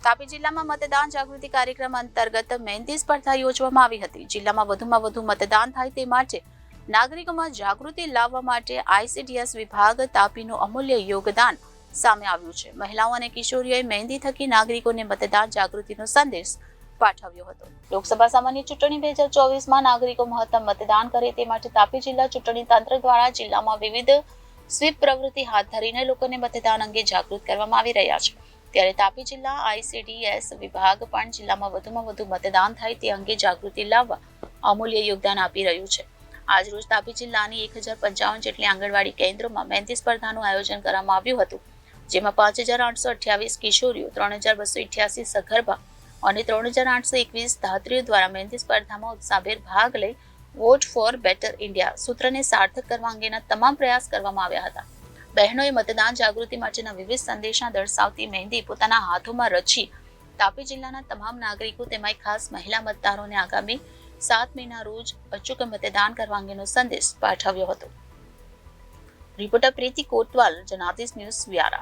તાપી જિલ્લામાં મતદાન જાગૃતિ કાર્યક્રમ અંતર્ગત મહેંદી સ્પર્ધા યોજવામાં આવી હતી। જિલ્લામાં વધુમાં વધુ મતદાન થાય તે માટે નાગરિકોમાં જાગૃતિ લાવવા માટે આઈસીડીએસ વિભાગ તાપીનું અમૂલ્ય યોગદાન સામે આવ્યું છે। મહિલાઓ અને કિશોરીઓએ મહેંદી થકી નાગરિકોને મતદાન જાગૃતિનો સંદેશ પાઠવ્યો હતો। લોકસભા સામાન્ય ચૂંટણી 2024માં નાગરિકો મહત્તમ મતદાન કરે તે માટે તાપી જિલ્લા ચૂંટણી તંત્ર દ્વારા જિલ્લામાં વિવિધ સ્વીપ પ્રવૃત્તિ હાથ ધરીને લોકોને મતદાન અંગે જાગૃત કરવામાં આવી રહ્યા છે। ત્યારે તાપી જિલ્લા આઈસીડીએસ વિભાગ પણ જિલ્લામાં વધુમાં વધુ મતદાન થાય તે અંગે જાગૃતિ લાવવા અમૂલ્ય યોગદાન આપી રહ્યું છે। આજરોજ તાપી જિલ્લાની 1055 જેટલી આંગણવાડી કેન્દ્રોમાં મહેંદી સ્પર્ધાનું આયોજન કરવામાં આવ્યું હતું, જેમાં 5828 કિશોરીઓ, 3288 સગર્ભા અને 3821 ધાત્રીઓ દ્વારા મહેંદી સ્પર્ધામાં ઉત્સાહભેર ભાગ લઈ વોટ ફોર બેટર ઇન્ડિયા સૂત્રને સાર્થક કરવા અંગેના તમામ પ્રયાસ કરવામાં આવ્યા હતા। બહેનોએ મતદાન જાગૃતિ માટેના વિવિધ સંદેશા દર્શાવતી મહેંદી પોતાના હાથોમાં રચી તાપી જિલ્લાના તમામ નાગરિકો તેમજ ખાસ મહિલા મતદારોને આગામી 7 મેના રોજ અચૂક મતદાન કરવા અંગેનો સંદેશ પાઠવ્યો હતો। રિપોર્ટર પ્રીતિ કોટવાલ, જનાદેશ ન્યૂઝ વ્યારા।